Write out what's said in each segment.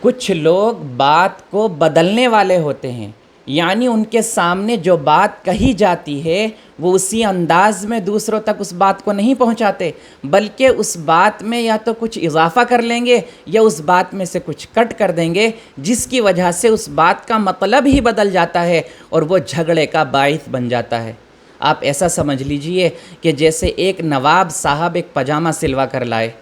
कुछ लोग बात को बदलने वाले होते हैं, यानी उनके सामने जो बात कही जाती है वो उसी अंदाज में दूसरों तक उस बात को नहीं पहुंचाते, बल्कि उस बात में या तो कुछ इजाफा कर लेंगे या उस बात में से कुछ कट कर देंगे, जिसकी वजह से उस बात का मतलब ही बदल जाता है और वो झगड़े का बाइस बन जाता है। आप ऐसा समझ लीजिए कि जैसे एक नवाब साहब एक पजामा सिलवा कर लाए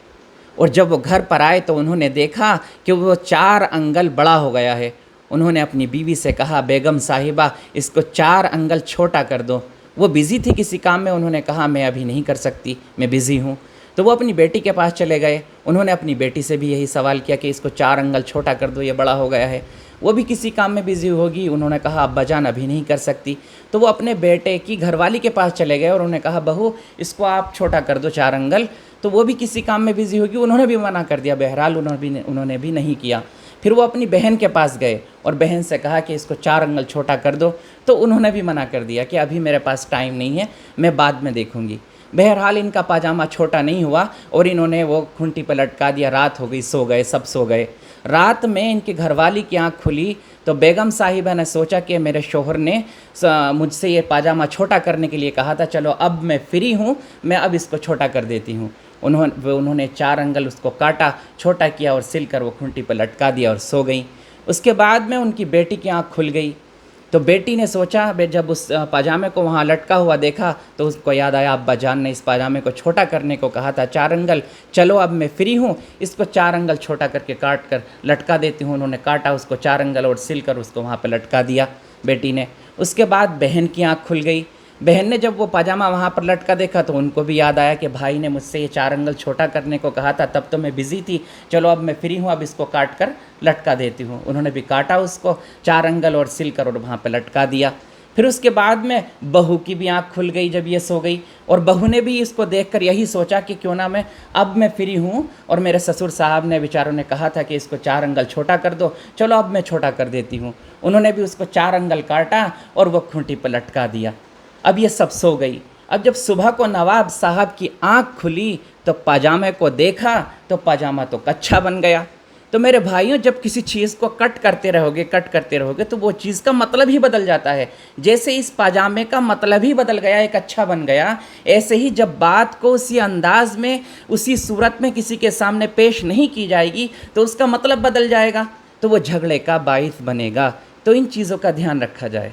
और जब वो घर पर आए तो उन्होंने देखा कि वो 4 अंगल बड़ा हो गया है। उन्होंने अपनी बीवी से कहा, बेगम साहिबा इसको 4 अंगल छोटा कर दो। वो बिज़ी थी किसी काम में, उन्होंने कहा मैं अभी नहीं कर सकती, मैं बिज़ी हूँ। तो वो अपनी बेटी के पास चले गए, उन्होंने अपनी बेटी से भी यही सवाल किया कि इसको 4 अंगल छोटा कर दो, ये बड़ा हो गया है। वो भी किसी काम में बिज़ी होगी, उन्होंने कहा अब्बा जान अभी नहीं कर सकती। तो वो अपने बेटे की घरवाली के पास चले गए और उन्होंने कहा बहू इसको आप छोटा कर दो 4 अंगल। तो वो भी किसी काम में बिज़ी होगी, उन्होंने भी मना कर दिया, बहरहाल उन्होंने भी नहीं किया। फिर वो अपनी बहन के पास गए और बहन से कहा कि इसको 4 अंगल छोटा कर दो, तो उन्होंने भी मना कर दिया कि अभी मेरे पास टाइम नहीं है, मैं बाद में देखूंगी। बहरहाल इनका पाजामा छोटा नहीं हुआ और इन्होंने वो खूंटी पर लटका दिया। रात हो गई, सो गए, सब सो गए। रात में इनकी घरवाली की आँख खुली तो बेगम साहिबा ने सोचा कि मेरे शोहर ने मुझसे ये पाजामा छोटा करने के लिए कहा था, चलो अब मैं फ्री हूँ, मैं अब इसको छोटा कर देती हूँ। उन्होंने 4 अंगल उसको काटा, छोटा किया और सिलकर वो खूंटी पर लटका दिया और सो गई। उसके बाद में उनकी बेटी की आँख खुल गई तो बेटी ने सोचा, जब उस पाजामे को वहाँ लटका हुआ देखा तो उसको याद आया अब्बा जान ने इस पाजामे को छोटा करने को कहा था 4 अंगल, चलो अब मैं फ्री हूँ, इसको 4 अंगल छोटा करके काट कर लटका देती हूँ। उन्होंने काटा उसको 4 अंगल और सिलकर उसको वहाँ पे लटका दिया बेटी ने। उसके बाद बहन की आँख खुल गई। बहन ने जब वो पाजामा वहाँ पर लटका देखा तो उनको भी याद आया कि भाई ने मुझसे ये 4 अंगल छोटा करने को कहा था, तब तो मैं बिज़ी थी, चलो अब मैं फ्री हूँ, अब इसको काट कर लटका देती हूँ। उन्होंने भी काटा उसको 4 अंगल और सिलकर और वहाँ पर लटका दिया। फिर उसके बाद में बहू की भी आँख खुल गई जब ये सो गई, और बहू ने भी इसको देखकर यही सोचा कि क्यों ना अब मैं फ्री हूँ और मेरे ससुर साहब ने बेचारों ने कहा था कि इसको 4 अंगल छोटा कर दो, चलो अब मैं छोटा कर देती हूँ। उन्होंने भी उसको 4 अंगल काटा और वो खूंटी पर लटका दिया। अब ये सब सो गई। अब जब सुबह को नवाब साहब की आंख खुली तो पाजामे को देखा तो पाजामा तो कच्छा बन गया। तो मेरे भाइयों, जब किसी चीज़ को कट करते रहोगे तो वो चीज़ का मतलब ही बदल जाता है। जैसे इस पाजामे का मतलब ही बदल गया, एक अच्छा बन गया, ऐसे ही जब बात को उसी अंदाज में उसी सूरत में किसी के सामने पेश नहीं की जाएगी तो उसका मतलब बदल जाएगा, तो वो झगड़े का बाइस बनेगा। तो इन चीज़ों का ध्यान रखा जाए।